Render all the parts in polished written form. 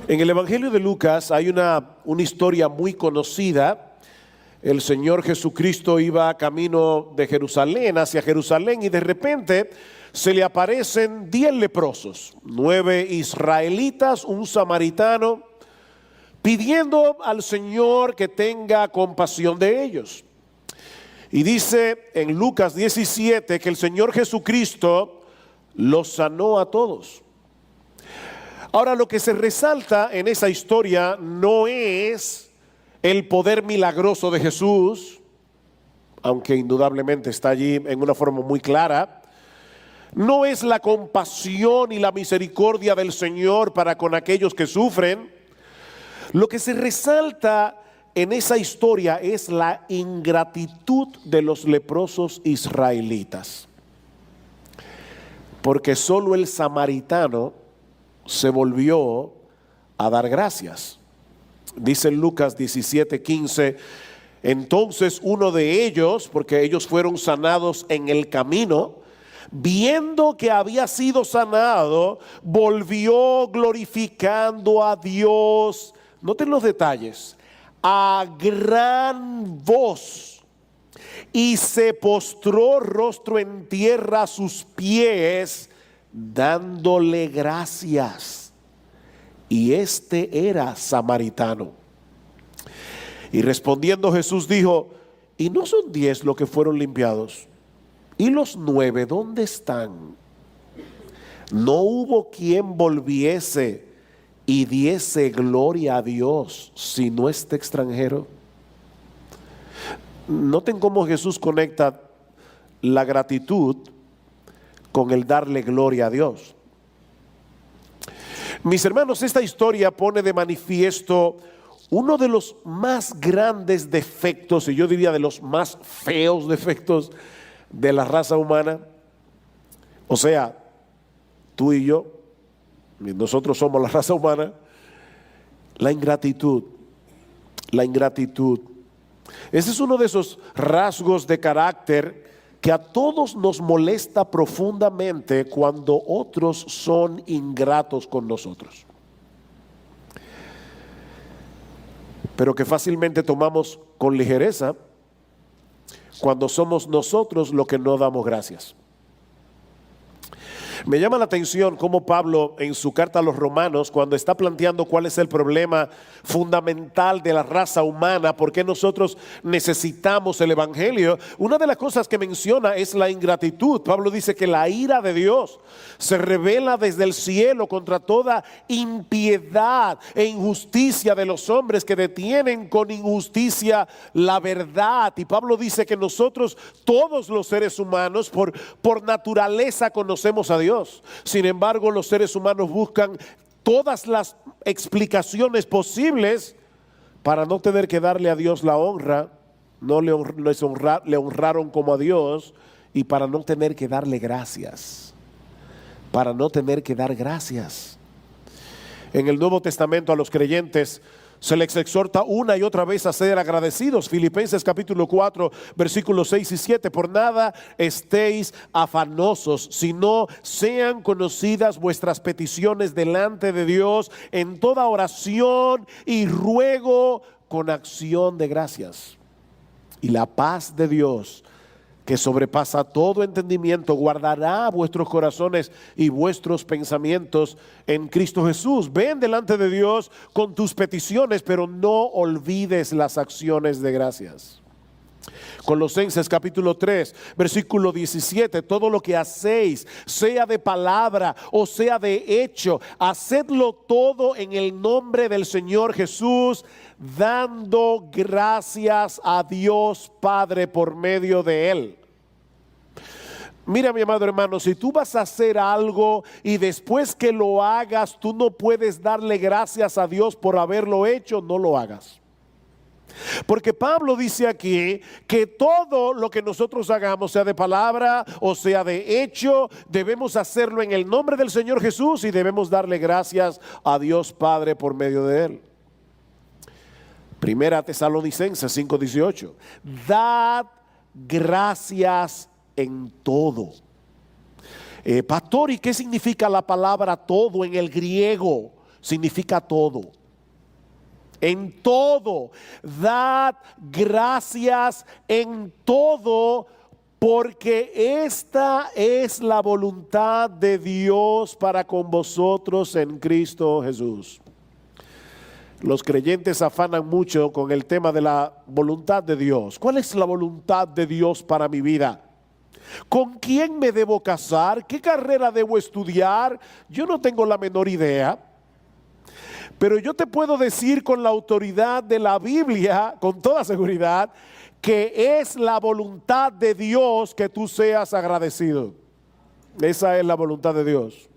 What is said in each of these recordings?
En el Evangelio de Lucas hay una historia muy conocida. El Señor Jesucristo iba camino de Jerusalén hacia Jerusalén y de repente se le aparecen 10 leprosos, 9 israelitas, un samaritano, pidiendo al Señor que tenga compasión de ellos. Y dice en Lucas 17 que el Señor Jesucristo los sanó a todos. Ahora, lo que se resalta en esa historia no es el poder milagroso de Jesús, aunque indudablemente está allí en una forma muy clara. No es la compasión y la misericordia del Señor para con aquellos que sufren. Lo que se resalta en esa historia es la ingratitud de los leprosos israelitas. Porque solo el samaritano se volvió a dar gracias. Dice en Lucas 17:15, entonces uno de ellos, porque ellos fueron sanados en el camino, viendo que había sido sanado, volvió glorificando a Dios. Noten los detalles, a gran voz, y se postró rostro en tierra a sus pies, dándole gracias. Y este era samaritano. Y respondiendo Jesús dijo, ¿y no son 10 los que fueron limpiados? ¿Y los 9 dónde están? No hubo quien volviese y diese gloria a Dios, sino este extranjero. Noten cómo Jesús conecta la gratitud con el darle gloria a Dios. Mis hermanos, esta historia pone de manifiesto uno de los más grandes defectos, y yo diría de los más feos defectos de la raza humana. O sea, tú y yo, nosotros somos la raza humana. La ingratitud. La ingratitud. Ese es uno de esos rasgos de carácter que a todos nos molesta profundamente cuando otros son ingratos con nosotros, pero que fácilmente tomamos con ligereza cuando somos nosotros los que no damos gracias. Me llama la atención cómo Pablo en su carta a los Romanos, cuando está planteando cuál es el problema fundamental de la raza humana, por qué nosotros necesitamos el Evangelio, una de las cosas que menciona es la ingratitud. Pablo dice que la ira de Dios se revela desde el cielo contra toda impiedad e injusticia de los hombres que detienen con injusticia la verdad. Y Pablo dice que nosotros, todos los seres humanos, por naturaleza conocemos a Dios. Sin embargo, los seres humanos buscan todas las explicaciones posibles para no tener que darle a Dios la honra. No le honraron como a Dios, y para no tener que darle gracias. Para no tener que dar gracias. En el Nuevo Testamento a los creyentes se les exhorta una y otra vez a ser agradecidos. Filipenses capítulo 4 versículos 6 y 7. Por nada estéis afanosos, sino sean conocidas vuestras peticiones delante de Dios en toda oración y ruego con acción de gracias. Y la paz de Dios, que sobrepasa todo entendimiento, guardará vuestros corazones y vuestros pensamientos en Cristo Jesús. Ven delante de Dios con tus peticiones, pero no olvides las acciones de gracias. Colosenses capítulo 3 versículo 17, todo lo que hacéis, sea de palabra o sea de hecho, hacedlo todo en el nombre del Señor Jesús, dando gracias a Dios Padre por medio de Él. Mira, mi amado hermano, si tú vas a hacer algo y después que lo hagas tú no puedes darle gracias a Dios por haberlo hecho, no lo hagas. Porque Pablo dice aquí que todo lo que nosotros hagamos, sea de palabra o sea de hecho, debemos hacerlo en el nombre del Señor Jesús y debemos darle gracias a Dios Padre por medio de Él. Primera Tesalonicenses 5:18, dad gracias en todo. Pastor, ¿y qué significa la palabra todo en el griego? significa todo. En todo, dad gracias en todo, porque esta es la voluntad de Dios para con vosotros en Cristo Jesús. Los creyentes afanan mucho con el tema de la voluntad de Dios. ¿Cuál es la voluntad de Dios para mi vida? ¿Con quién me debo casar? ¿Qué carrera debo estudiar? Yo no tengo la menor idea. Pero yo te puedo decir con la autoridad de la Biblia, con toda seguridad, que es la voluntad de Dios que tú seas agradecido. Esa es la voluntad de Dios.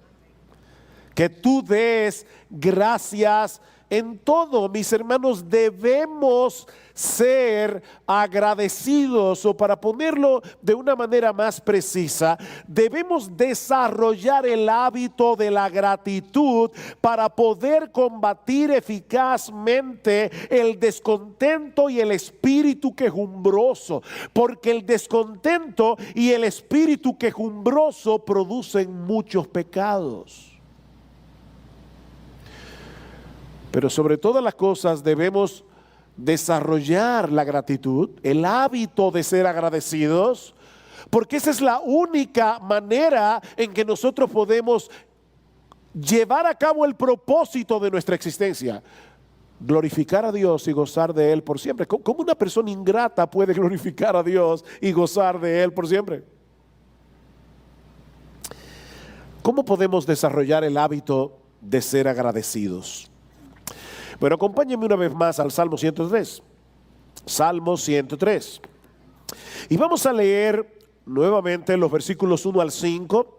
Que tú des gracias en todo. Mis hermanos, debemos ser agradecidos, o para ponerlo de una manera más precisa, debemos desarrollar el hábito de la gratitud para poder combatir eficazmente el descontento y el espíritu quejumbroso, porque el descontento y el espíritu quejumbroso producen muchos pecados. Pero sobre todas las cosas debemos desarrollar la gratitud, el hábito de ser agradecidos, porque esa es la única manera en que nosotros podemos llevar a cabo el propósito de nuestra existencia: glorificar a Dios y gozar de Él por siempre. ¿Cómo una persona ingrata puede glorificar a Dios y gozar de Él por siempre? ¿Cómo podemos desarrollar el hábito de ser agradecidos? Bueno, acompáñenme una vez más al Salmo 103. Salmo 103. Y vamos a leer nuevamente los versículos 1 al 5.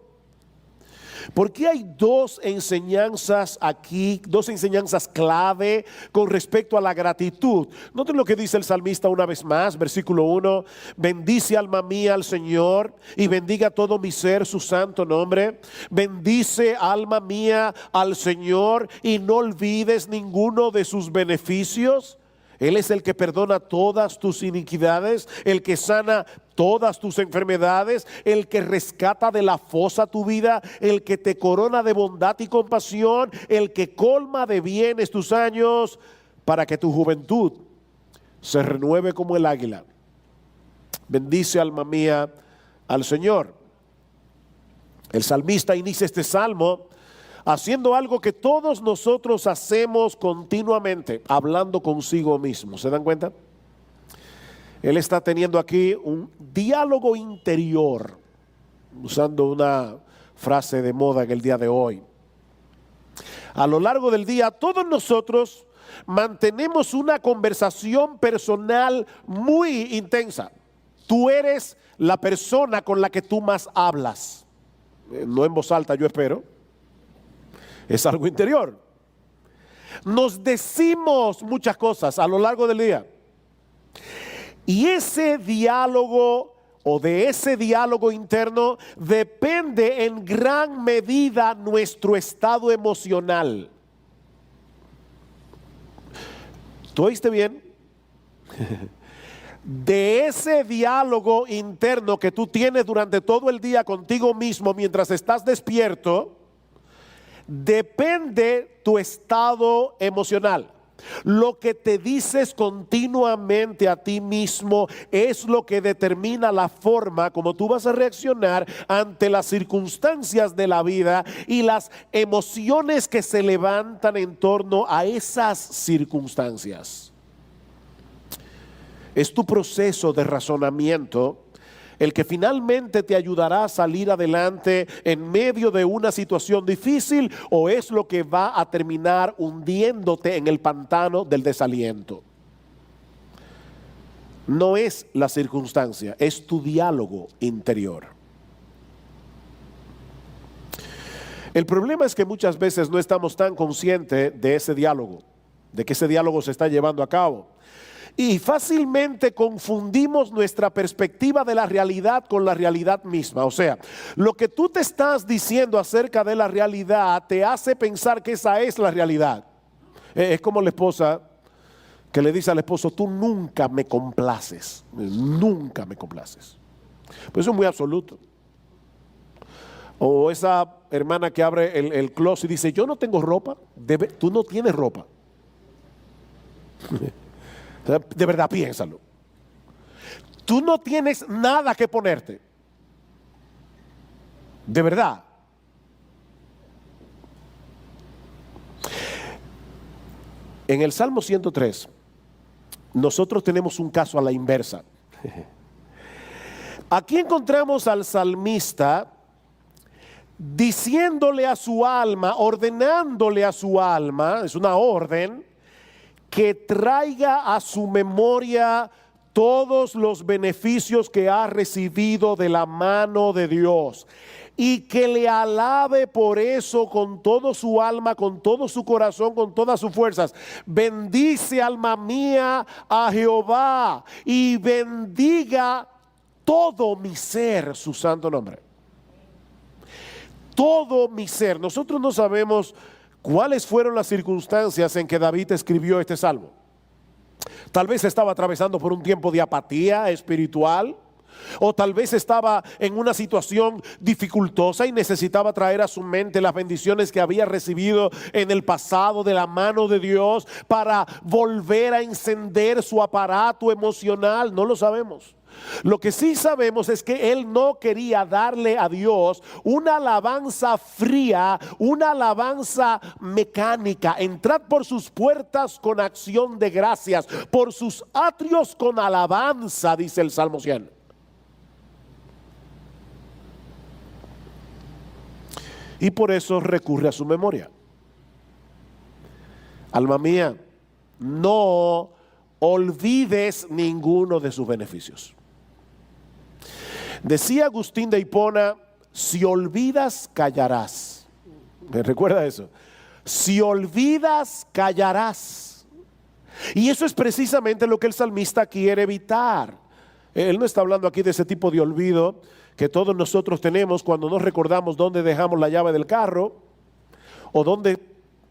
Porque hay dos enseñanzas aquí, dos enseñanzas clave con respecto a la gratitud. Noten lo que dice el salmista una vez más, versículo 1. Bendice alma mía al Señor y bendiga todo mi ser su santo nombre. Bendice alma mía al Señor y no olvides ninguno de sus beneficios. Él es el que perdona todas tus iniquidades, el que sana todas tus enfermedades, el que rescata de la fosa tu vida, el que te corona de bondad y compasión, el que colma de bienes tus años, para que tu juventud se renueve como el águila. Bendice alma mía al Señor. El salmista inicia este salmo haciendo algo que todos nosotros hacemos continuamente, hablando consigo mismo. ¿Se dan cuenta? Él está teniendo aquí un diálogo interior, usando una frase de moda en el día de hoy. A lo largo del día, todos nosotros mantenemos una conversación personal muy intensa. Tú eres la persona con la que tú más hablas. No en voz alta, yo espero. Es algo interior. Nos decimos muchas cosas a lo largo del día. Y ese diálogo, o de ese diálogo interno, depende en gran medida nuestro estado emocional. ¿Tú oíste bien? De ese diálogo interno que tú tienes durante todo el día contigo mismo mientras estás despierto, depende tu estado emocional. Lo que te dices continuamente a ti mismo es lo que determina la forma como tú vas a reaccionar ante las circunstancias de la vida y las emociones que se levantan en torno a esas circunstancias. Es tu proceso de razonamiento el que finalmente te ayudará a salir adelante en medio de una situación difícil, o es lo que va a terminar hundiéndote en el pantano del desaliento. No es la circunstancia, es tu diálogo interior. El problema es que muchas veces no estamos tan conscientes de ese diálogo, de que ese diálogo se está llevando a cabo. Y fácilmente confundimos nuestra perspectiva de la realidad con la realidad misma. O sea, lo que tú te estás diciendo acerca de la realidad te hace pensar que esa es la realidad. Es como la esposa que le dice al esposo: tú nunca me complaces, nunca me complaces. Pues eso es muy absoluto. O esa hermana que abre el closet y dice, yo no tengo ropa. Tú no tienes ropa. De verdad, piénsalo. Tú no tienes nada que ponerte. De verdad. En el Salmo 103, nosotros tenemos un caso a la inversa. Aquí encontramos al salmista diciéndole a su alma, ordenándole a su alma, es una orden, que traiga a su memoria todos los beneficios que ha recibido de la mano de Dios y que le alabe por eso con todo su alma, con todo su corazón, con todas sus fuerzas. Bendice, alma mía, a Jehová, y bendiga todo mi ser su santo nombre. Todo mi ser. Nosotros no sabemos cuáles fueron las circunstancias en que David escribió este salmo. Tal vez estaba atravesando por un tiempo de apatía espiritual, o tal vez estaba en una situación dificultosa y necesitaba traer a su mente las bendiciones que había recibido en el pasado de la mano de Dios para volver a encender su aparato emocional. No lo sabemos. Lo que sí sabemos es que él no quería darle a Dios una alabanza fría, una alabanza mecánica. Entrad por sus puertas con acción de gracias, por sus atrios con alabanza, dice el Salmo 100. Y por eso recurre a su memoria. Alma mía, no olvides ninguno de sus beneficios. Decía Agustín de Hipona, si olvidas, callarás. ¿Me recuerda eso? Si olvidas, callarás. Y eso es precisamente lo que el salmista quiere evitar. Él no está hablando aquí de ese tipo de olvido que todos nosotros tenemos cuando no recordamos dónde dejamos la llave del carro o dónde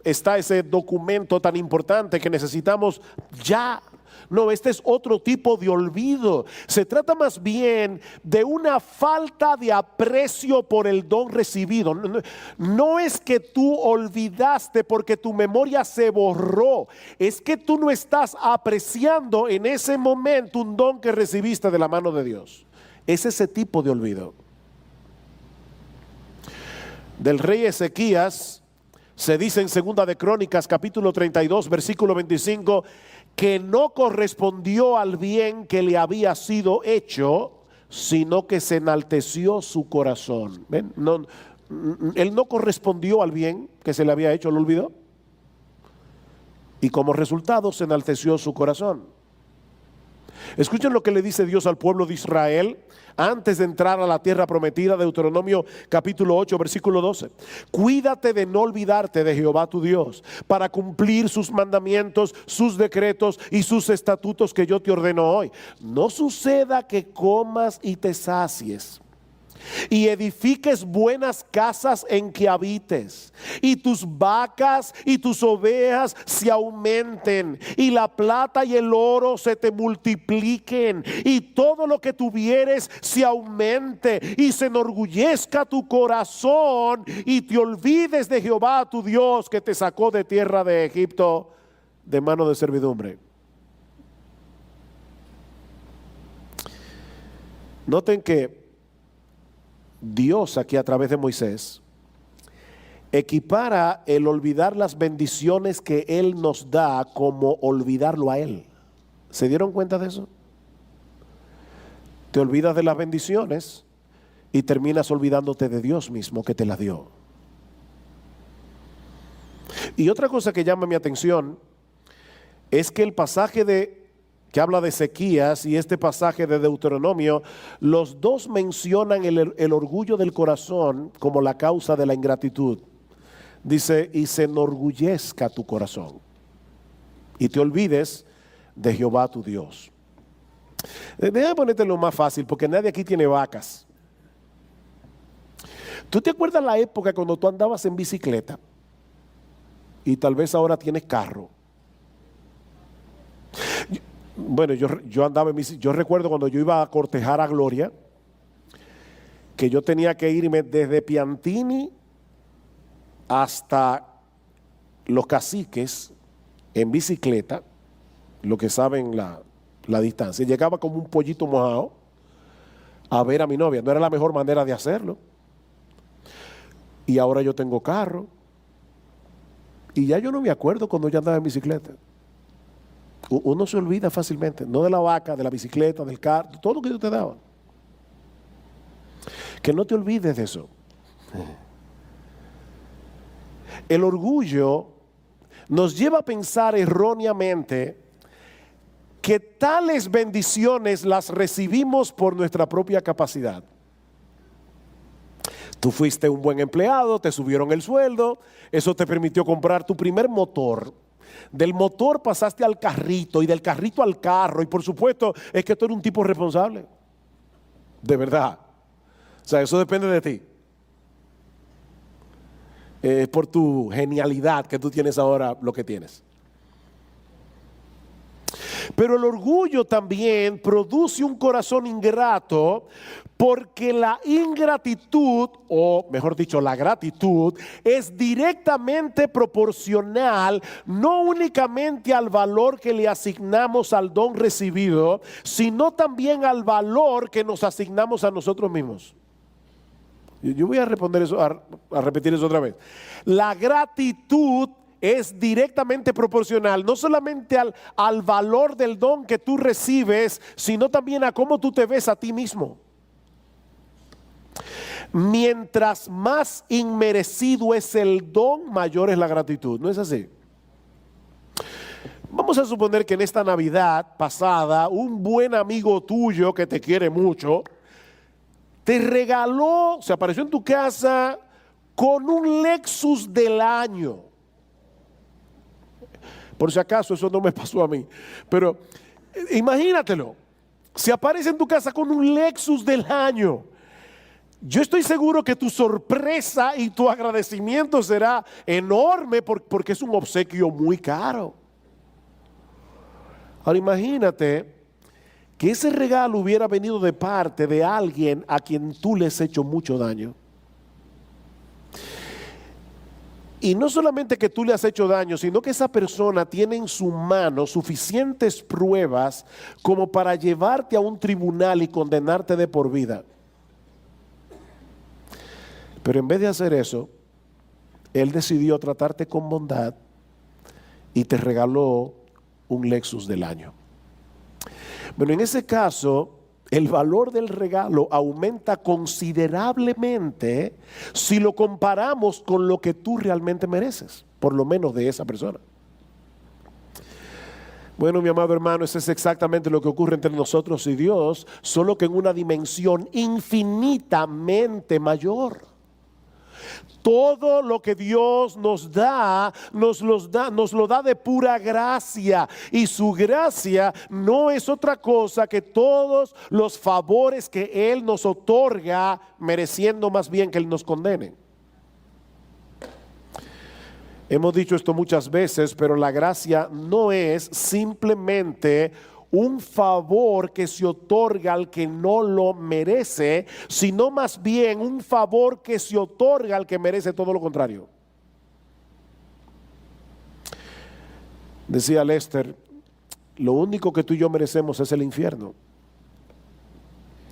está ese documento tan importante que necesitamos ya. No, este es otro tipo de olvido. Se trata más bien de una falta de aprecio por el don recibido. No es que tú olvidaste porque tu memoria se borró. Es que tú no estás apreciando en ese momento un don que recibiste de la mano de Dios. Es ese tipo de olvido. Del rey Ezequías se dice en Segunda de Crónicas capítulo 32 versículo 25 que no correspondió al bien que le había sido hecho, sino que se enalteció su corazón. ¿Ven? No, él no correspondió al bien que se le había hecho, lo olvidó. Y como resultado se enalteció su corazón. Escuchen lo que le dice Dios al pueblo de Israel antes de entrar a la tierra prometida, Deuteronomio capítulo 8 versículo 12. Cuídate de no olvidarte de Jehová tu Dios, para cumplir sus mandamientos, sus decretos y sus estatutos que yo te ordeno hoy. No suceda que comas y te sacies y edifiques buenas casas en que habites, y tus vacas y tus ovejas se aumenten, y la plata y el oro se te multipliquen, y todo lo que tuvieres se aumente, y se enorgullezca tu corazón, y te olvides de Jehová tu Dios, que te sacó de tierra de Egipto de mano de servidumbre. Noten que Dios aquí a través de Moisés equipara el olvidar las bendiciones que Él nos da como olvidarlo a Él. ¿Se dieron cuenta de eso? Te olvidas de las bendiciones y terminas olvidándote de Dios mismo que te las dio. Y otra cosa que llama mi atención es que el pasaje que habla de Ezequías y este pasaje de Deuteronomio, los dos mencionan el orgullo del corazón como la causa de la ingratitud. Dice, y se enorgullezca tu corazón y te olvides de Jehová tu Dios. Déjame ponértelo más fácil porque nadie aquí tiene vacas. ¿Tú te acuerdas la época cuando tú andabas en bicicleta y tal vez ahora tienes carro? Bueno, yo andaba en bicicleta. Yo recuerdo cuando yo iba a cortejar a Gloria, que yo tenía que irme desde Piantini hasta Los Caciques en bicicleta, lo que saben la distancia. Llegaba como un pollito mojado a ver a mi novia. No era la mejor manera de hacerlo. Y ahora yo tengo carro. Y ya yo no me acuerdo cuando yo andaba en bicicleta. Uno se olvida fácilmente, no de la vaca, de la bicicleta, del carro, todo lo que yo te daba. Que no te olvides de eso. El orgullo nos lleva a pensar erróneamente que tales bendiciones las recibimos por nuestra propia capacidad. Tú fuiste un buen empleado, te subieron el sueldo, eso te permitió comprar tu primer motor. Del motor pasaste al carrito y del carrito al carro, y por supuesto es que tú eres un tipo responsable. De verdad. O sea, eso depende de ti. Es por tu genialidad que tú tienes ahora lo que tienes. Pero el orgullo también produce un corazón ingrato, porque la ingratitud, o mejor dicho, la gratitud, es directamente proporcional no únicamente al valor que le asignamos al don recibido, sino también al valor que nos asignamos a nosotros mismos. Yo voy a responder eso, a repetir eso otra vez. La gratitud es directamente proporcional no solamente al valor del don que tú recibes, sino también a cómo tú te ves a ti mismo. Mientras más inmerecido es el don, mayor es la gratitud. ¿No es así? Vamos a suponer que en esta Navidad pasada, un buen amigo tuyo que te quiere mucho, te regaló, se apareció en tu casa con un Lexus del año. Por si acaso eso no me pasó a mí. Pero imagínatelo. Se aparece en tu casa con un Lexus del año. Yo estoy seguro que tu sorpresa y tu agradecimiento será enorme porque es un obsequio muy caro. Ahora imagínate que ese regalo hubiera venido de parte de alguien a quien tú le has hecho mucho daño. Y no solamente que tú le has hecho daño, sino que esa persona tiene en su mano suficientes pruebas como para llevarte a un tribunal y condenarte de por vida. Pero en vez de hacer eso, él decidió tratarte con bondad y te regaló un Lexus del año. Bueno, en ese caso, el valor del regalo aumenta considerablemente si lo comparamos con lo que tú realmente mereces, por lo menos de esa persona. Bueno, mi amado hermano, eso es exactamente lo que ocurre entre nosotros y Dios, solo que en una dimensión infinitamente mayor. Todo lo que Dios nos da, nos lo da de pura gracia. Y su gracia no es otra cosa que todos los favores que Él nos otorga, mereciendo más bien que Él nos condene. Hemos dicho esto muchas veces, pero la gracia no es simplemente un favor que se otorga al que no lo merece, sino más bien un favor que se otorga al que merece todo lo contrario. Decía Lester, lo único que tú y yo merecemos es el infierno.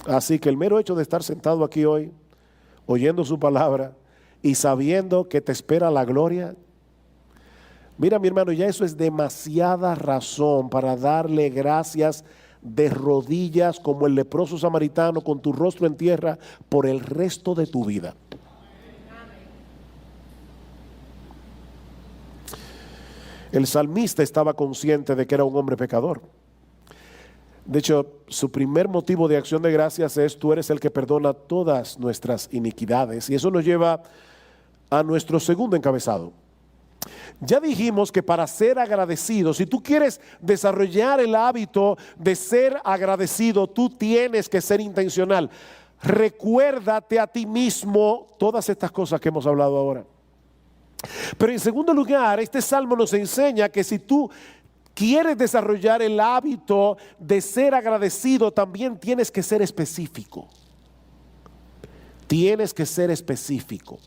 Así que el mero hecho de estar sentado aquí hoy, oyendo su palabra y sabiendo que te espera la gloria, mira, mi hermano, ya eso es demasiada razón para darle gracias de rodillas como el leproso samaritano con tu rostro en tierra por el resto de tu vida. El salmista estaba consciente de que era un hombre pecador. De hecho, su primer motivo de acción de gracias es: tú eres el que perdona todas nuestras iniquidades. Y eso nos lleva a nuestro segundo encabezado. Ya dijimos que para ser agradecido, si tú quieres desarrollar el hábito de ser agradecido, tú tienes que ser intencional. Recuérdate a ti mismo todas estas cosas que hemos hablado ahora. Pero en segundo lugar, este salmo nos enseña que si tú quieres desarrollar el hábito de ser agradecido, también tienes que ser específico. Tienes que ser específico.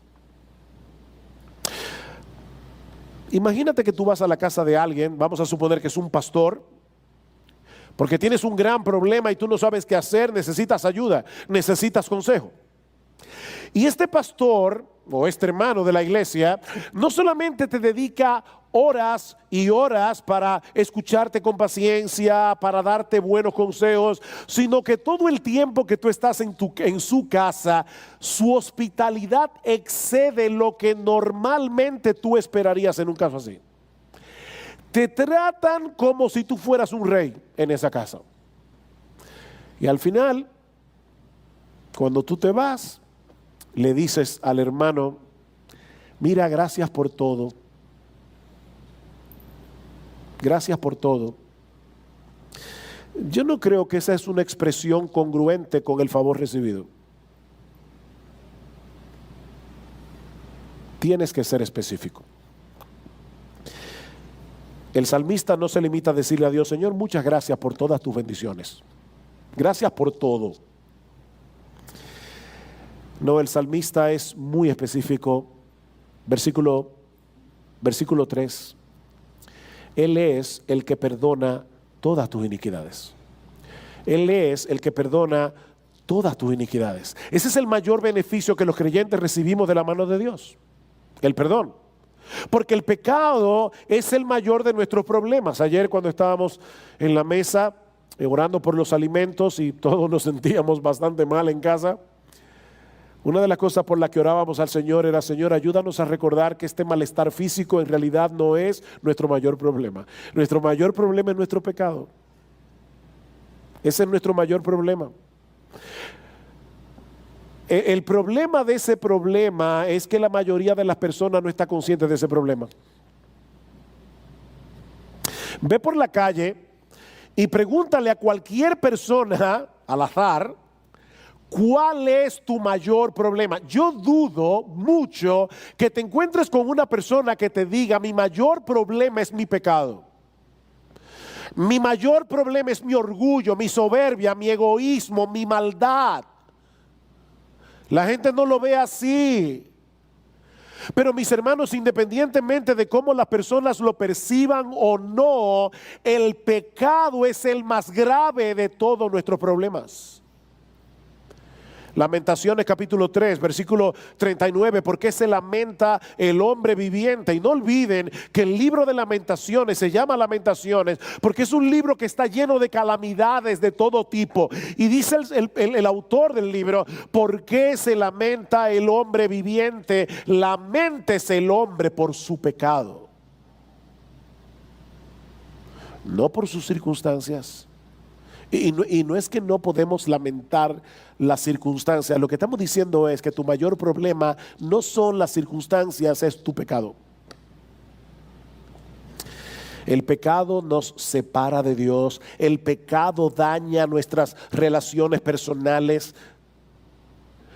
Imagínate que tú vas a la casa de alguien, vamos a suponer que es un pastor, porque tienes un gran problema y tú no sabes qué hacer, necesitas ayuda, necesitas consejo. Y este pastor o este hermano de la iglesia no solamente te dedica horas y horas para escucharte con paciencia, para darte buenos consejos, sino que todo el tiempo que tú estás en su casa, su hospitalidad excede lo que normalmente tú esperarías en un caso así. Te tratan como si tú fueras un rey en esa casa. Y al final, cuando tú te vas, le dices al hermano: mira, gracias por todo. Gracias por todo. Yo no creo que esa es una expresión congruente con el favor recibido. Tienes que ser específico. El salmista no se limita a decirle a Dios: Señor, muchas gracias por todas tus bendiciones. Gracias por todo. No, el salmista es muy específico. Versículo 3. Él es el que perdona todas tus iniquidades. Él es el que perdona todas tus iniquidades. Ese es el mayor beneficio que los creyentes recibimos de la mano de Dios. El perdón. Porque el pecado es el mayor de nuestros problemas. Ayer, cuando estábamos en la mesa orando por los alimentos y todos nos sentíamos bastante mal en casa, una de las cosas por las que orábamos al Señor era: Señor, ayúdanos a recordar que este malestar físico en realidad no es nuestro mayor problema. Nuestro mayor problema es nuestro pecado. Ese es nuestro mayor problema. El problema de ese problema es que la mayoría de las personas no está consciente de ese problema. Ve por la calle y pregúntale a cualquier persona al azar: ¿cuál es tu mayor problema? Yo dudo mucho que te encuentres con una persona que te diga: mi mayor problema es mi pecado. Mi mayor problema es mi orgullo, mi soberbia, mi egoísmo, mi maldad. La gente no lo ve así. Pero mis hermanos, independientemente de cómo las personas lo perciban o no, el pecado es el más grave de todos nuestros problemas. Lamentaciones capítulo 3, versículo 39, ¿por qué se lamenta el hombre viviente? Y no olviden que el libro de Lamentaciones se llama Lamentaciones porque es un libro que está lleno de calamidades de todo tipo. Y dice el autor del libro: ¿por qué se lamenta el hombre viviente? Laméntese el hombre por su pecado, no por sus circunstancias. Y no es que no podemos lamentar las circunstancias. Lo que estamos diciendo es que tu mayor problema no son las circunstancias, es tu pecado. El pecado nos separa de Dios. El pecado daña nuestras relaciones personales.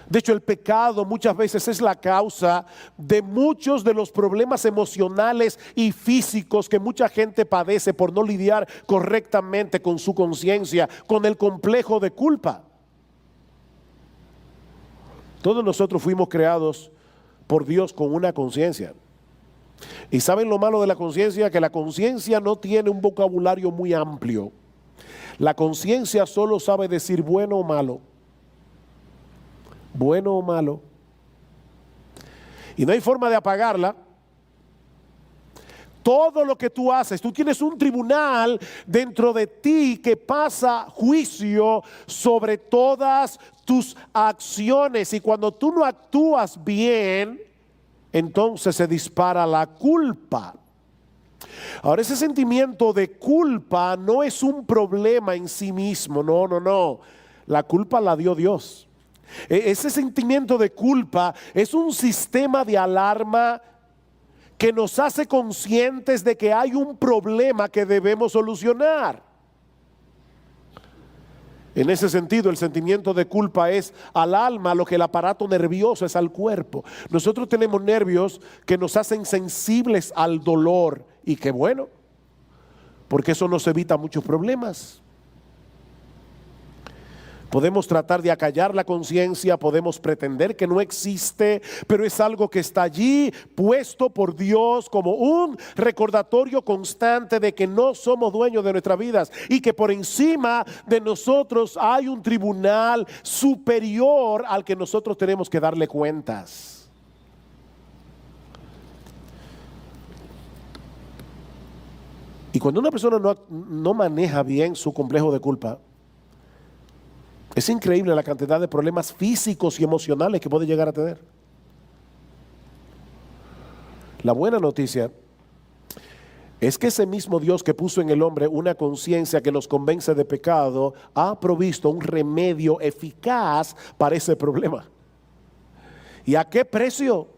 De hecho, el pecado muchas veces es la causa de muchos de los problemas emocionales y físicos que mucha gente padece por no lidiar correctamente con su conciencia, con el complejo de culpa. Todos nosotros fuimos creados por Dios con una conciencia. ¿Y saben lo malo de la conciencia? Que la conciencia no tiene un vocabulario muy amplio. La conciencia solo sabe decir bueno o malo. Bueno o malo. Y no hay forma de apagarla. Todo lo que tú haces, tú tienes un tribunal dentro de ti que pasa juicio sobre todas tus acciones. Y cuando tú no actúas bien, entonces se dispara la culpa. Ahora, ese sentimiento de culpa no es un problema en sí mismo. No. La culpa la dio Dios. Ese sentimiento de culpa es un sistema de alarma que nos hace conscientes de que hay un problema que debemos solucionar. En ese sentido, el sentimiento de culpa es al alma lo que el aparato nervioso es al cuerpo. Nosotros tenemos nervios que nos hacen sensibles al dolor, y qué bueno, porque eso nos evita muchos problemas. Podemos tratar de acallar la conciencia, podemos pretender que no existe, pero es algo que está allí puesto por Dios como un recordatorio constante de que no somos dueños de nuestras vidas y que por encima de nosotros hay un tribunal superior al que nosotros tenemos que darle cuentas. Y cuando una persona no maneja bien su complejo de culpa, es increíble la cantidad de problemas físicos y emocionales que puede llegar a tener. La buena noticia es que ese mismo Dios que puso en el hombre una conciencia que nos convence de pecado, ha provisto un remedio eficaz para ese problema. ¿Y a qué precio?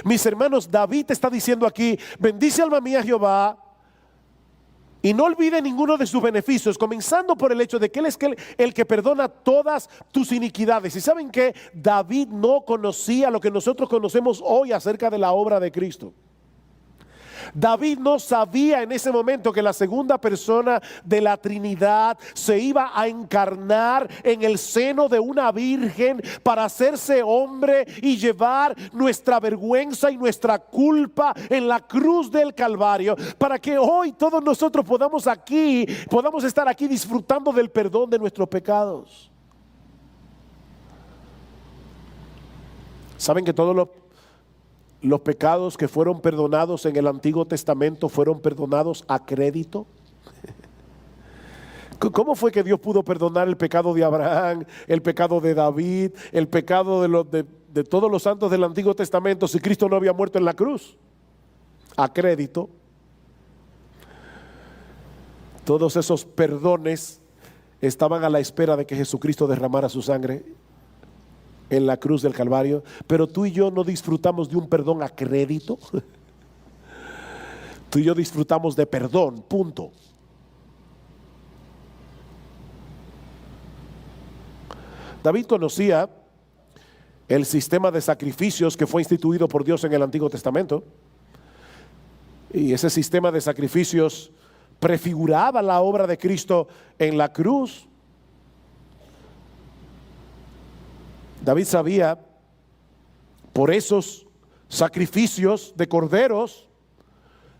Mis hermanos, David está diciendo aquí: bendice alma mía Jehová, y no olvide ninguno de sus beneficios, comenzando por el hecho de que Él es el que perdona todas tus iniquidades. Y saben que David no conocía lo que nosotros conocemos hoy acerca de la obra de Cristo. David no sabía en ese momento que la segunda persona de la Trinidad se iba a encarnar en el seno de una virgen para hacerse hombre y llevar nuestra vergüenza y nuestra culpa en la cruz del Calvario, para que hoy todos nosotros podamos estar aquí disfrutando del perdón de nuestros pecados. ¿Saben que todos los pecados que fueron perdonados en el Antiguo Testamento fueron perdonados a crédito? ¿Cómo fue que Dios pudo perdonar el pecado de Abraham, el pecado de David, el pecado de todos los santos del Antiguo Testamento si Cristo no había muerto en la cruz? A crédito. Todos esos perdones estaban a la espera de que Jesucristo derramara su sangre en la cruz del Calvario. Pero tú y yo no disfrutamos de un perdón a crédito. Tú y yo disfrutamos de perdón, punto. David conocía el sistema de sacrificios que fue instituido por Dios en el Antiguo Testamento, y ese sistema de sacrificios prefiguraba la obra de Cristo en la cruz. David sabía por esos sacrificios de corderos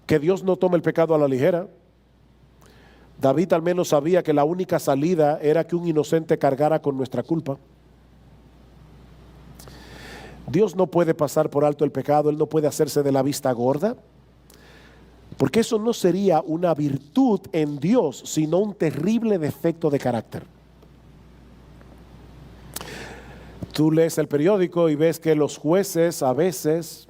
que Dios no toma el pecado a la ligera. David al menos sabía que la única salida era que un inocente cargara con nuestra culpa. Dios no puede pasar por alto el pecado, Él no puede hacerse de la vista gorda, porque eso no sería una virtud en Dios, sino un terrible defecto de carácter. Tú lees el periódico y ves que los jueces a veces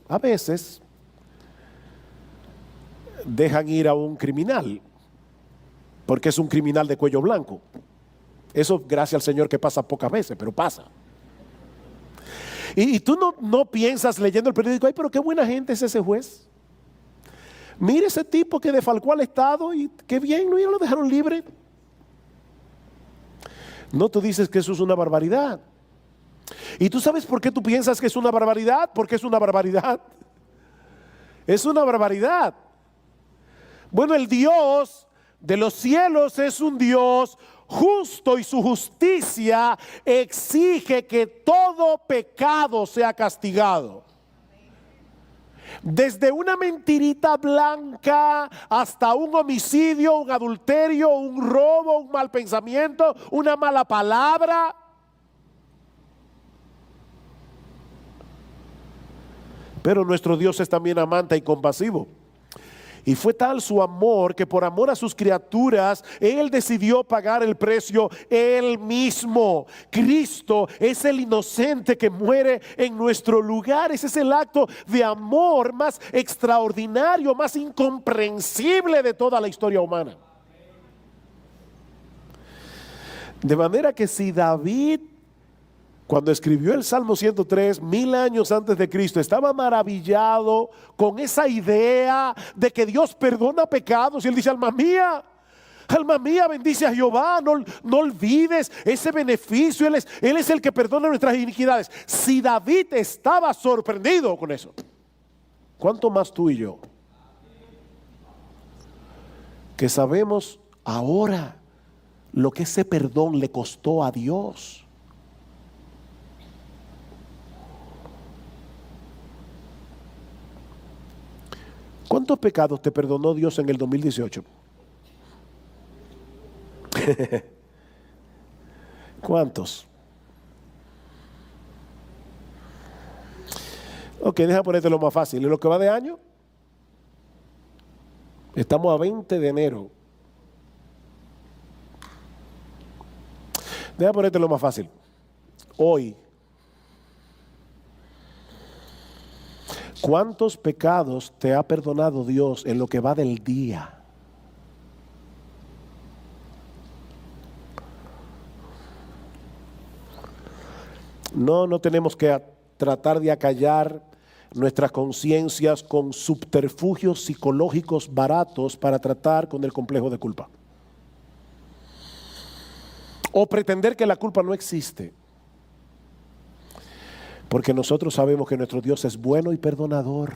dejan ir a un criminal, porque es un criminal de cuello blanco. Eso, gracias al Señor, que pasa pocas veces, pero pasa. Y tú no piensas leyendo el periódico: ay, pero qué buena gente es ese juez. Mire ese tipo que defalcó al Estado y qué bien, ¿no? Ya lo dejaron libre. No, tú dices que eso es una barbaridad. ¿Y tú sabes por qué tú piensas que es una barbaridad? Porque es una barbaridad. Es una barbaridad. Bueno, el Dios de los cielos es un Dios justo y su justicia exige que todo pecado sea castigado. Desde una mentirita blanca hasta un homicidio, un adulterio, un robo, un mal pensamiento, una mala palabra. Pero nuestro Dios es también amante y compasivo. Y fue tal su amor que por amor a sus criaturas, Él decidió pagar el precio Él mismo. Cristo es el inocente que muere en nuestro lugar. Ese es el acto de amor más extraordinario, más incomprensible de toda la historia humana. De manera que si David, cuando escribió el Salmo 103, 1000 años antes de Cristo, estaba maravillado con esa idea de que Dios perdona pecados, y él dice: alma mía, bendice a Jehová, no olvides ese beneficio, él es el que perdona nuestras iniquidades. Si David estaba sorprendido con eso, ¿cuánto más tú y yo? Que sabemos ahora lo que ese perdón le costó a Dios. ¿Cuántos pecados te perdonó Dios en el 2018? ¿Cuántos? Ok, deja ponerte lo más fácil. ¿En lo que va de año? Estamos a 20 de enero. Deja ponerte lo más fácil. Hoy, ¿cuántos pecados te ha perdonado Dios en lo que va del día? No tenemos que tratar de acallar nuestras conciencias con subterfugios psicológicos baratos para tratar con el complejo de culpa. O pretender que la culpa no existe. Porque nosotros sabemos que nuestro Dios es bueno y perdonador.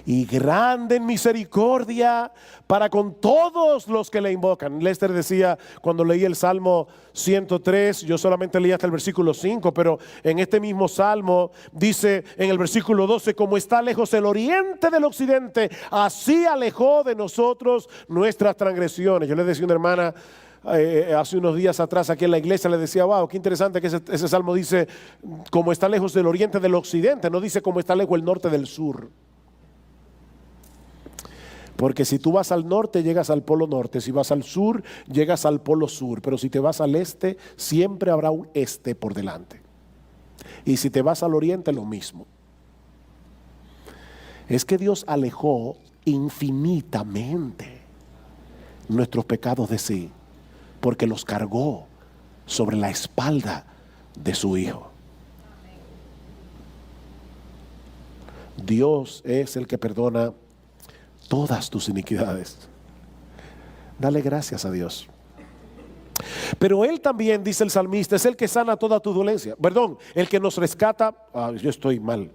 Y grande en misericordia para con todos los que le invocan. Lester decía cuando leí el Salmo 103, yo solamente leí hasta el versículo 5, pero en este mismo Salmo dice en el versículo 12, como está lejos el oriente del occidente, así alejó de nosotros nuestras transgresiones. Yo le decía a una hermana hace unos días atrás aquí en la iglesia, le decía, wow, qué interesante que ese Salmo dice como está lejos del oriente del occidente, no dice como está lejos el norte del sur. Porque si tú vas al norte, llegas al polo norte. Si vas al sur, llegas al polo sur. Pero si te vas al este, siempre habrá un este por delante. Y si te vas al oriente, lo mismo. Es que Dios alejó infinitamente nuestros pecados de sí, porque los cargó sobre la espalda de su Hijo. Dios es el que perdona todas tus iniquidades. Dale gracias a Dios. Pero Él también, dice el salmista, es el que sana toda tu dolencia. Perdón, el que nos rescata. Yo estoy mal.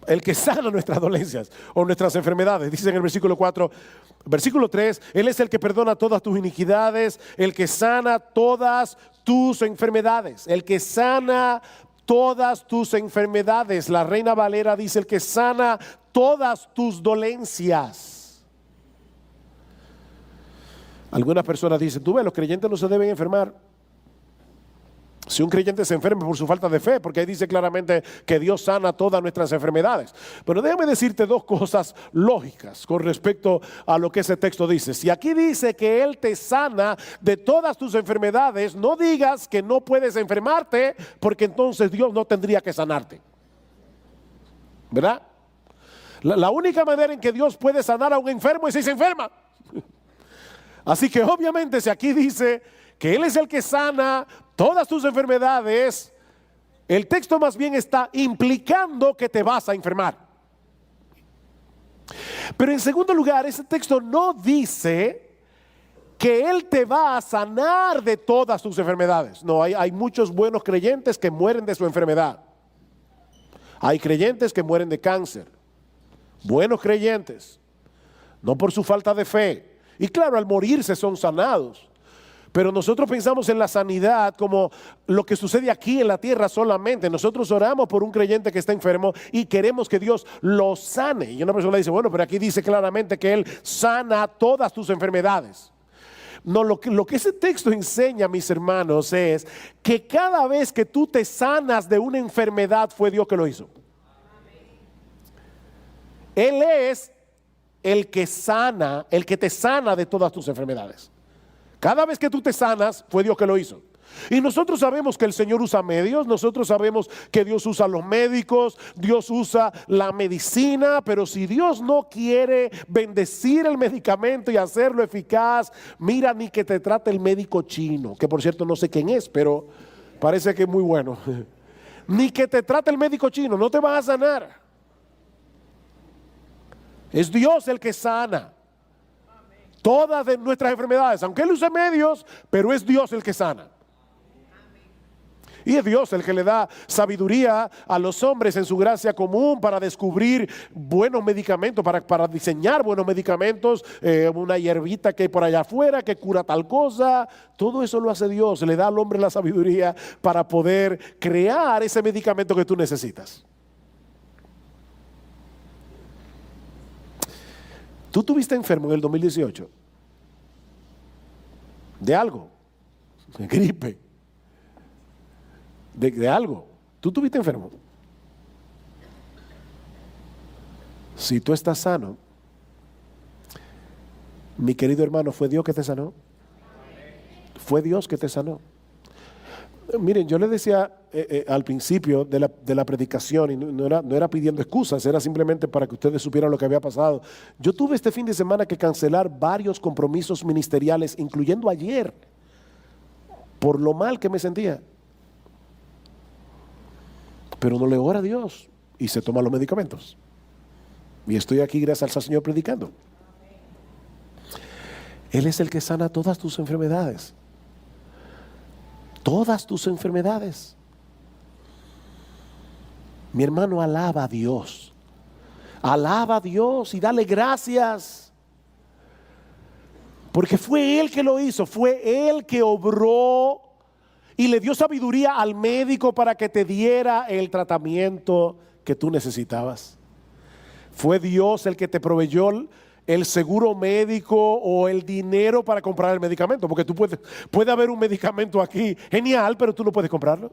El que sana nuestras dolencias o nuestras enfermedades. Dice en el versículo 4, versículo 3, Él es el que perdona todas tus iniquidades, el que sana todas tus enfermedades. El que sana todas tus enfermedades. La Reina Valera dice el que sana todas tus dolencias. Algunas personas dicen, tú ves, los creyentes no se deben enfermar. Si un creyente se enferma por su falta de fe, porque ahí dice claramente que Dios sana todas nuestras enfermedades. Pero déjame decirte dos cosas lógicas con respecto a lo que ese texto dice. Si aquí dice que Él te sana de todas tus enfermedades, no digas que no puedes enfermarte, porque entonces Dios no tendría que sanarte. ¿Verdad? La única manera en que Dios puede sanar a un enfermo es si se enferma. Así que obviamente si aquí dice que Él es el que sana todas tus enfermedades, el texto más bien está implicando que te vas a enfermar. Pero en segundo lugar, ese texto no dice que Él te va a sanar de todas tus enfermedades. No, hay muchos buenos creyentes que mueren de su enfermedad. Hay creyentes que mueren de cáncer. Buenos creyentes, no por su falta de fe. Y claro, al morirse son sanados. Pero nosotros pensamos en la sanidad como lo que sucede aquí en la tierra solamente. Nosotros oramos por un creyente que está enfermo y queremos que Dios lo sane. Y una persona dice, bueno, pero aquí dice claramente que Él sana todas tus enfermedades. No, lo que ese texto enseña, mis hermanos, es que cada vez que tú te sanas de una enfermedad fue Dios que lo hizo. Él es el que sana, el que te sana de todas tus enfermedades. Cada vez que tú te sanas, fue Dios que lo hizo. Y nosotros sabemos que el Señor usa medios, nosotros sabemos que Dios usa los médicos, Dios usa la medicina, pero si Dios no quiere bendecir el medicamento y hacerlo eficaz, mira, ni que te trate el médico chino, que por cierto no sé quién es, pero parece que es muy bueno. Ni que te trate el médico chino, no te vas a sanar. Es Dios el que sana todas de nuestras enfermedades, aunque Él use medios, pero es Dios el que sana. Y es Dios el que le da sabiduría a los hombres en su gracia común para descubrir buenos medicamentos, para diseñar buenos medicamentos, una hierbita que hay por allá afuera que cura tal cosa. Todo eso lo hace Dios, le da al hombre la sabiduría para poder crear ese medicamento que tú necesitas. ¿Tú estuviste enfermo en el 2018? ¿De algo? ¿De gripe? ¿De algo? ¿Tú estuviste enfermo? Si tú estás sano, mi querido hermano, ¿fue Dios que te sanó? Fue Dios que te sanó. Miren, yo les decía al principio de la predicación, y no era pidiendo excusas, era simplemente para que ustedes supieran lo que había pasado. Yo tuve este fin de semana que cancelar varios compromisos ministeriales, incluyendo ayer, por lo mal que me sentía. Pero no le ora a Dios y se toma los medicamentos. Y estoy aquí gracias al Señor predicando. Él es el que sana todas tus enfermedades. Todas tus enfermedades. Mi hermano, alaba a Dios. Alaba a Dios y dale gracias. Porque fue Él que lo hizo, fue Él que obró y le dio sabiduría al médico para que te diera el tratamiento que tú necesitabas. Fue Dios el que te proveyó el seguro médico o el dinero para comprar el medicamento, porque tú puede haber un medicamento aquí genial, pero tú no puedes comprarlo.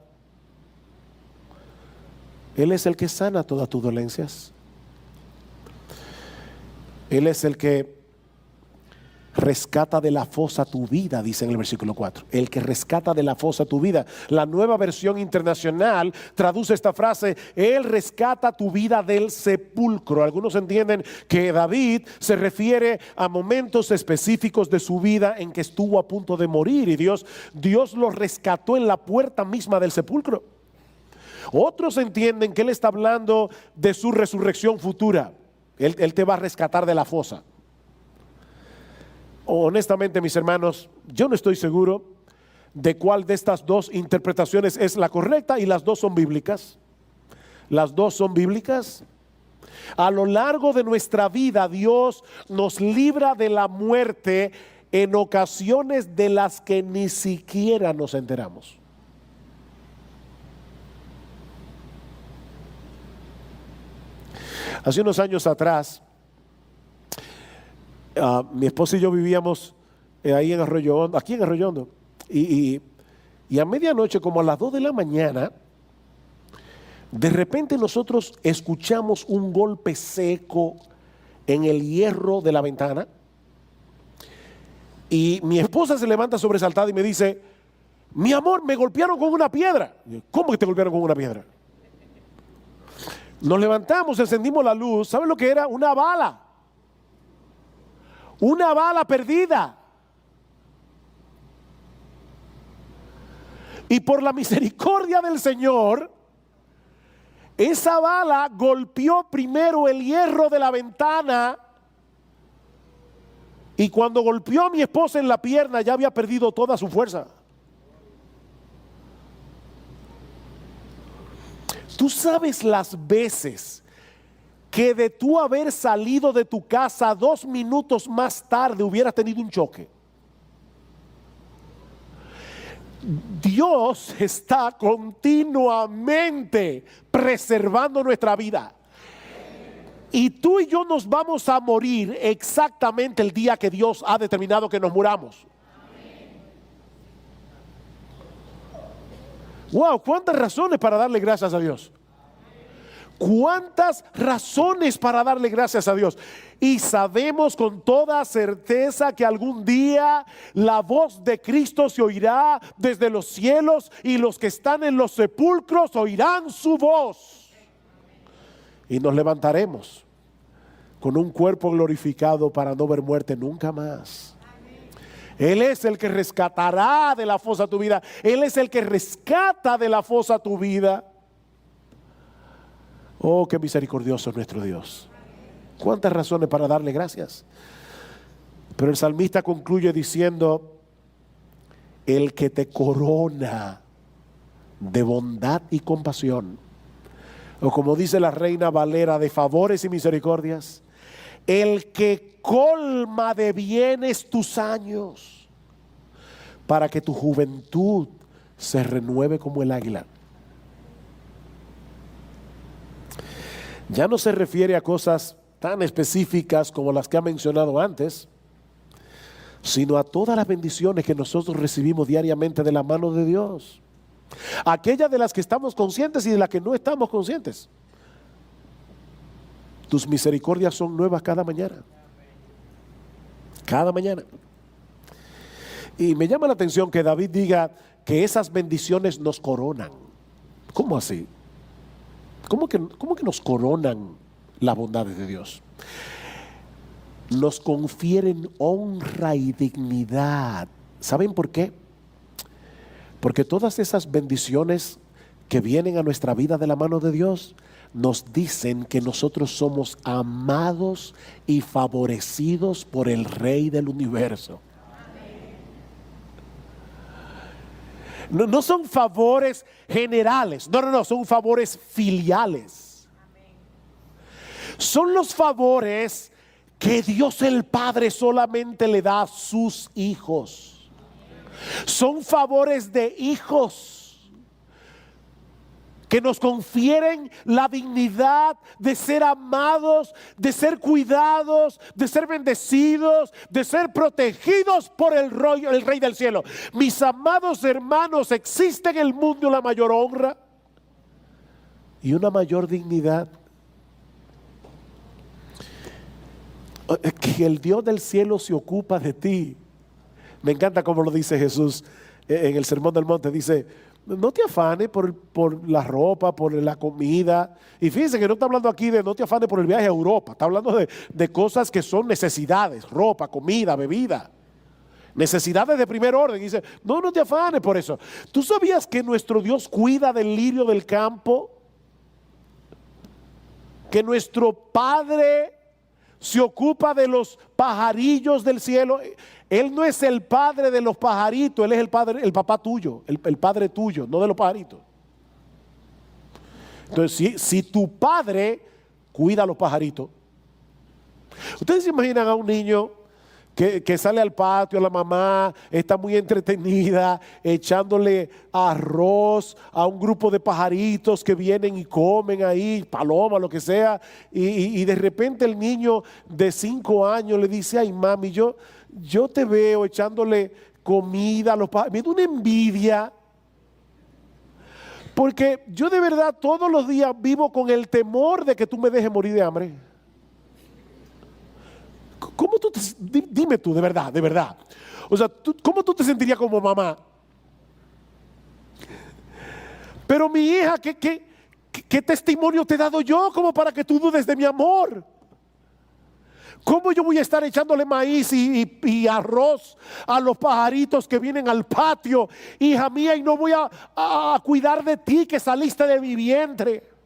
Él es el que sana todas tus dolencias. Él es el que rescata de la fosa tu vida, dice en el versículo 4. El que rescata de la fosa tu vida. La Nueva Versión Internacional traduce esta frase: Él rescata tu vida del sepulcro. Algunos entienden que David se refiere a momentos específicos de su vida en que estuvo a punto de morir y Dios lo rescató en la puerta misma del sepulcro. Otros entienden que Él está hablando de su resurrección futura. Él te va a rescatar de la fosa. Honestamente, mis hermanos, yo no estoy seguro de cuál de estas dos interpretaciones es la correcta, y las dos son bíblicas. Las dos son bíblicas. A lo largo de nuestra vida, Dios nos libra de la muerte en ocasiones de las que ni siquiera nos enteramos. Hace unos años atrás, mi esposa y yo vivíamos ahí en Arroyo Hondo, aquí en Arroyo Hondo, y a medianoche, como a las 2 de la mañana, de repente nosotros escuchamos un golpe seco en el hierro de la ventana, y mi esposa se levanta sobresaltada y me dice: mi amor, me golpearon con una piedra. ¿Cómo que te golpearon con una piedra? Nos levantamos, encendimos la luz. ¿Saben lo que era? Una bala. Una bala perdida. Y por la misericordia del Señor, esa bala golpeó primero el hierro de la ventana, y cuando golpeó a mi esposa en la pierna ya había perdido toda su fuerza. Tú sabes las veces que de tú haber salido de tu casa 2 minutos más tarde hubieras tenido un choque. Dios está continuamente preservando nuestra vida. Y tú y yo nos vamos a morir exactamente el día que Dios ha determinado que nos muramos. Wow, ¿cuántas razones para darle gracias a Dios? ¿Cuántas razones para darle gracias a Dios? Y sabemos con toda certeza que algún día la voz de Cristo se oirá desde los cielos, y los que están en los sepulcros oirán su voz. Y nos levantaremos con un cuerpo glorificado para no ver muerte nunca más. Él es el que rescatará de la fosa tu vida. Él es el que rescata de la fosa tu vida. Oh, qué misericordioso es nuestro Dios. Cuántas razones para darle gracias. Pero el salmista concluye diciendo: el que te corona de bondad y compasión. O como dice la Reina Valera, de favores y misericordias. El que colma de bienes tus años, para que tu juventud se renueve como el águila. Ya no se refiere a cosas tan específicas como las que ha mencionado antes, sino a todas las bendiciones que nosotros recibimos diariamente de la mano de Dios. Aquellas de las que estamos conscientes y de las que no estamos conscientes. Tus misericordias son nuevas cada mañana. Cada mañana. Y me llama la atención que David diga que esas bendiciones nos coronan. ¿Cómo así? ¿Cómo que nos coronan las bondades de Dios? Nos confieren honra y dignidad. ¿Saben por qué? Porque todas esas bendiciones que vienen a nuestra vida de la mano de Dios nos dicen que nosotros somos amados y favorecidos por el Rey del universo. No son favores generales, no, son favores filiales. Son los favores que Dios el Padre solamente le da a sus hijos. Son favores de hijos que nos confieren la dignidad de ser amados, de ser cuidados, de ser bendecidos, de ser protegidos por el Rey del cielo. Mis amados hermanos, existe en el mundo una mayor honra y una mayor dignidad. Que el Dios del cielo se ocupa de ti. Me encanta como lo dice Jesús en el Sermón del Monte. Dice: no te afanes por la ropa, por la comida. Y fíjense que no está hablando aquí de no te afanes por el viaje a Europa. Está hablando de cosas que son necesidades: ropa, comida, bebida. Necesidades de primer orden. Y dice: no te afanes por eso. ¿Tú sabías que nuestro Dios cuida del lirio del campo? Que nuestro Padre se ocupa de los pajarillos del cielo. Él no es el padre de los pajaritos, Él es el padre, el papá tuyo, el padre tuyo, no de los pajaritos. Entonces, si tu padre cuida a los pajaritos, ustedes se imaginan a un niño que sale al patio, la mamá está muy entretenida echándole arroz a un grupo de pajaritos que vienen y comen ahí, paloma, lo que sea, y de repente el niño de 5 años le dice: ay mami, yo te veo echándole comida a los pajaritos. Me da una envidia, porque yo de verdad todos los días vivo con el temor de que tú me dejes morir de hambre. ¿Cómo tú dime tú, de verdad? O sea, ¿cómo tú te sentirías como mamá? Pero mi hija, ¿qué testimonio te he dado yo como para que tú dudes de mi amor? ¿Cómo yo voy a estar echándole maíz y arroz a los pajaritos que vienen al patio, hija mía, y no voy a cuidar de ti que saliste de mi vientre?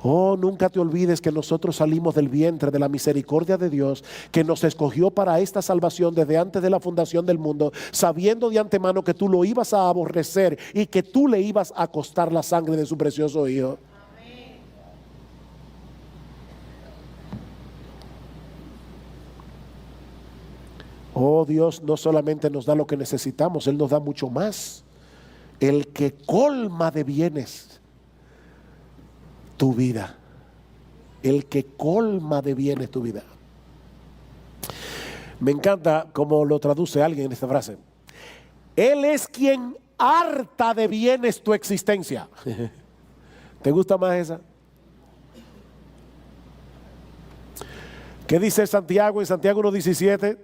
Oh, nunca te olvides que nosotros salimos del vientre de la misericordia de Dios, que nos escogió para esta salvación desde antes de la fundación del mundo, sabiendo de antemano que tú lo ibas a aborrecer y que tú le ibas a costar la sangre de su precioso Hijo. Amén. Oh, Dios no solamente nos da lo que necesitamos, Él nos da mucho más. El que colma de bienes tu vida. El que colma de bienes tu vida. Me encanta cómo lo traduce alguien en esta frase. Él es quien harta de bienes tu existencia. ¿Te gusta más esa? ¿Qué dice Santiago en Santiago 1:17?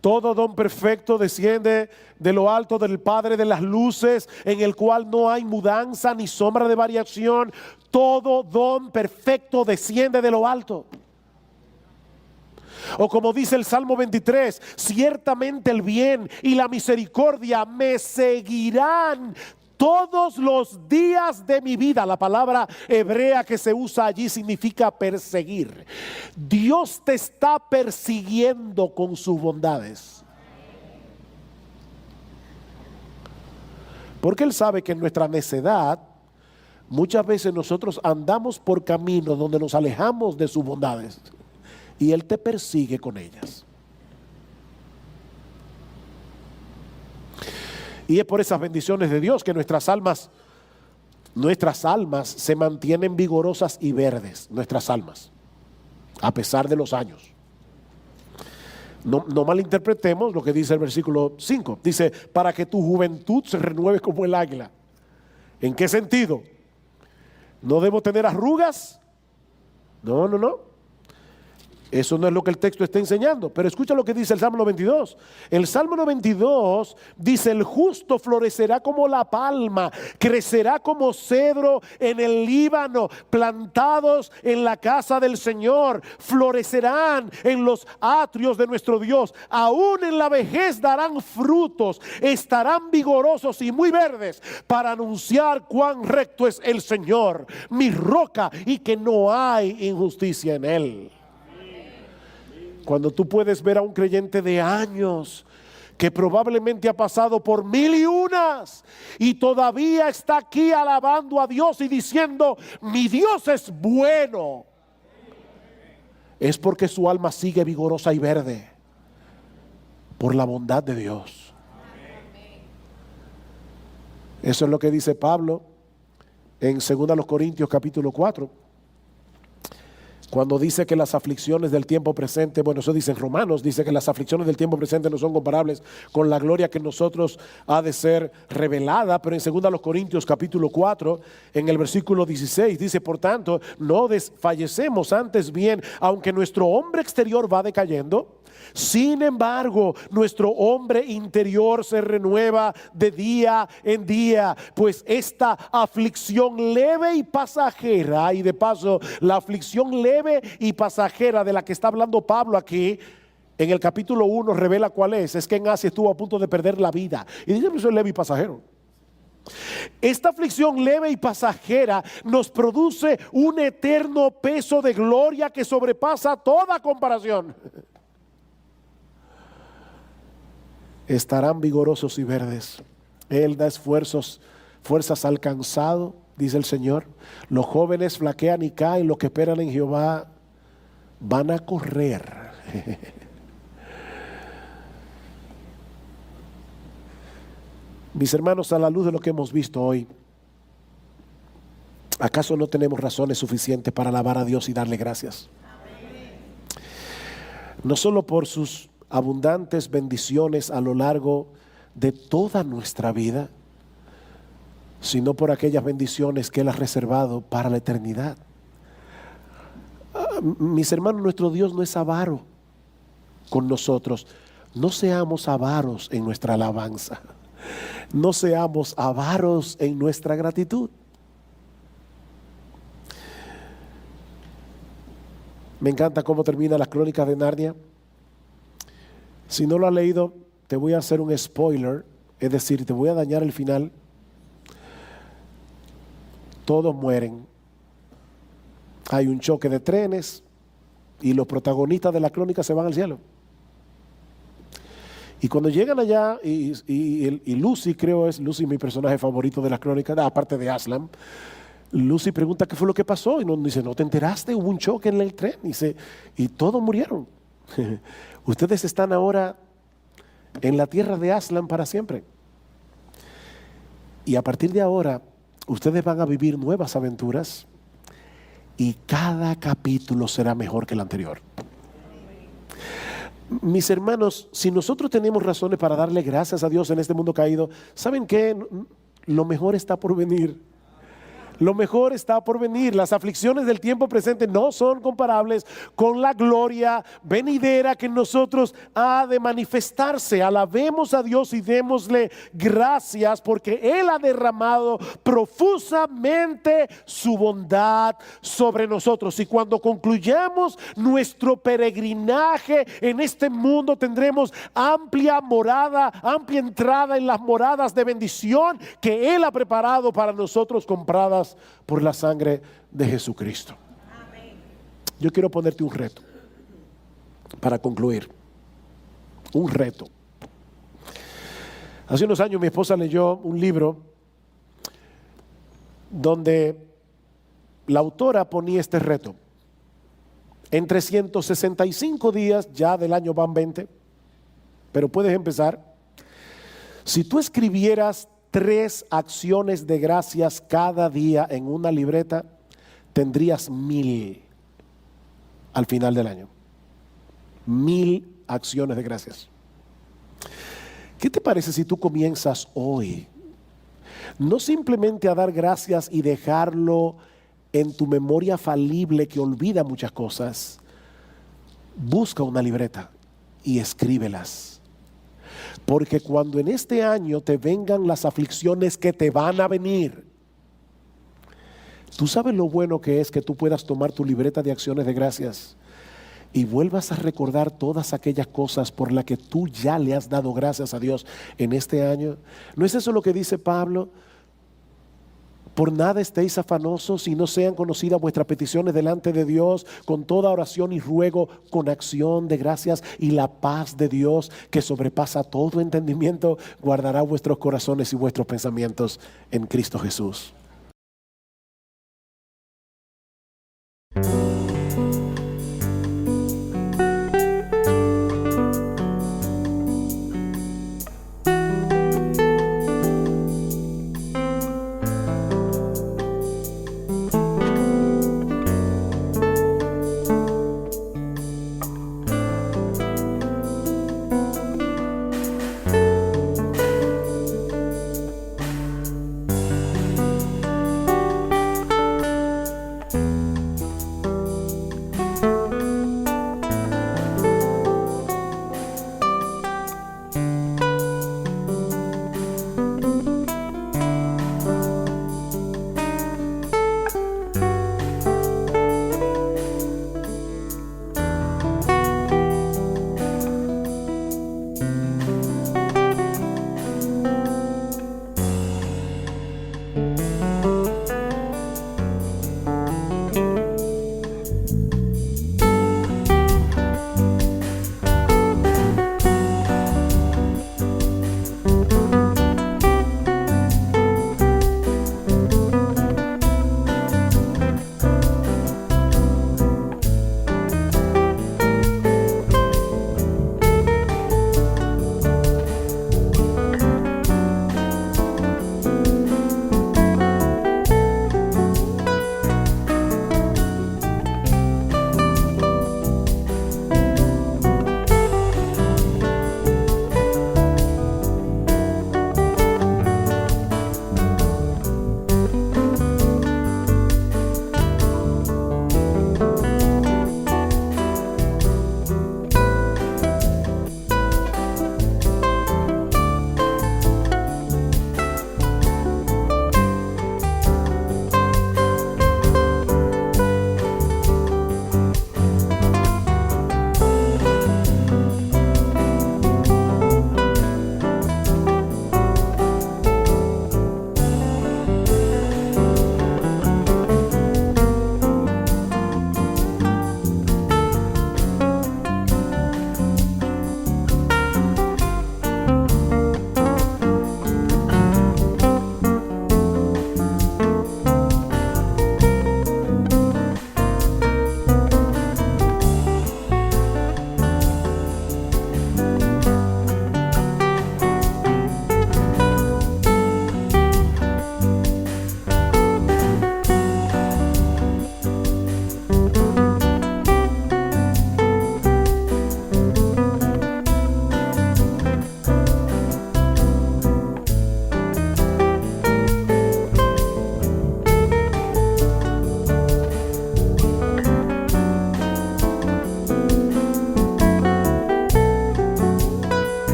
Todo don perfecto desciende de lo alto del Padre de las luces, en el cual no hay mudanza ni sombra de variación. Todo don perfecto desciende de lo alto. O como dice el Salmo 23, ciertamente el bien y la misericordia me seguirán todos los días de mi vida. La palabra hebrea que se usa allí significa perseguir. Dios te está persiguiendo con sus bondades. Porque Él sabe que en nuestra necedad muchas veces nosotros andamos por caminos donde nos alejamos de sus bondades y Él te persigue con ellas. Y es por esas bendiciones de Dios que nuestras almas se mantienen vigorosas y verdes, nuestras almas, a pesar de los años. No malinterpretemos lo que dice el versículo 5. Dice, para que tu juventud se renueve como el águila. ¿En qué sentido? ¿No debo tener arrugas? No. Eso no es lo que el texto está enseñando. Pero escucha lo que dice el Salmo 92. El Salmo 92 dice, el justo florecerá como la palma, crecerá como cedro en el Líbano, plantados en la casa del Señor, florecerán en los atrios de nuestro Dios. Aún en la vejez darán frutos, estarán vigorosos y muy verdes para anunciar cuán recto es el Señor, mi roca, y que no hay injusticia en Él. Cuando tú puedes ver a un creyente de años que probablemente ha pasado por 1001 y todavía está aquí alabando a Dios y diciendo, mi Dios es bueno, es porque su alma sigue vigorosa y verde por la bondad de Dios. Eso es lo que dice Pablo en 2 Corintios capítulo 4. Cuando dice que las aflicciones del tiempo presente, bueno, eso dice en Romanos, dice que las aflicciones del tiempo presente no son comparables con la gloria que en nosotros ha de ser revelada. Pero en 2 Corintios capítulo 4, en el versículo 16, dice, por tanto, no desfallecemos, antes bien, aunque nuestro hombre exterior va decayendo, sin embargo, nuestro hombre interior se renueva de día en día, pues esta aflicción leve y pasajera, y de paso, la aflicción leve y pasajera de la que está hablando Pablo aquí, en el capítulo 1 revela cuál es que en Asia estuvo a punto de perder la vida. Y dice que eso es leve y pasajero. Esta aflicción leve y pasajera nos produce un eterno peso de gloria que sobrepasa toda comparación. Estarán vigorosos y verdes. Él da fuerzas al cansado, dice el Señor. Los jóvenes flaquean y caen, los que esperan en Jehová van a correr. Mis hermanos, a la luz de lo que hemos visto hoy, ¿acaso no tenemos razones suficientes para alabar a Dios y darle gracias? No solo por sus abundantes bendiciones a lo largo de toda nuestra vida, sino por aquellas bendiciones que Él ha reservado para la eternidad. Mis hermanos, nuestro Dios no es avaro con nosotros. No seamos avaros en nuestra alabanza. No seamos avaros en nuestra gratitud. Me encanta cómo termina las Crónicas de Narnia. Si no lo has leído, te voy a hacer un spoiler, es decir, te voy a dañar el final. Todos mueren. Hay un choque de trenes y los protagonistas de la crónica se van al cielo. Y cuando llegan allá, y Lucy, creo es Lucy mi personaje favorito de las crónicas, aparte de Aslan, Lucy pregunta qué fue lo que pasó y nos dice, ¿no te enteraste? Hubo un choque en el tren. Y todos murieron. Ustedes están ahora en la tierra de Aslan para siempre. Y a partir de ahora, ustedes van a vivir nuevas aventuras y cada capítulo será mejor que el anterior. Mis hermanos, si nosotros tenemos razones para darle gracias a Dios en este mundo caído, ¿saben qué? Lo mejor está por venir. Lo mejor está por venir. Las aflicciones del tiempo presente no son comparables con la gloria venidera que en nosotros ha de manifestarse. Alabemos a Dios y démosle gracias porque Él ha derramado profusamente su bondad sobre nosotros. Y cuando concluyamos nuestro peregrinaje en este mundo, tendremos amplia morada, amplia entrada en las moradas de bendición que Él ha preparado para nosotros, compradas por la sangre de Jesucristo. Amén. Yo quiero ponerte un reto para concluir. Un reto. Hace unos años mi esposa leyó un libro donde la autora ponía este reto. En 365 días, ya del año van 20, pero puedes empezar. Si tú escribieras 3 acciones de gracias cada día en una libreta, tendrías 1000 al final del año. 1000 acciones de gracias. ¿Qué te parece si tú comienzas hoy? No simplemente a dar gracias y dejarlo en tu memoria falible que olvida muchas cosas. Busca una libreta y escríbelas. Porque cuando en este año te vengan las aflicciones que te van a venir, tú sabes lo bueno que es que tú puedas tomar tu libreta de acciones de gracias y vuelvas a recordar todas aquellas cosas por las que tú ya le has dado gracias a Dios en este año. ¿No es eso lo que dice Pablo? Por nada estéis afanosos y no sean conocidas vuestras peticiones delante de Dios con toda oración y ruego, con acción de gracias, y la paz de Dios que sobrepasa todo entendimiento guardará vuestros corazones y vuestros pensamientos en Cristo Jesús.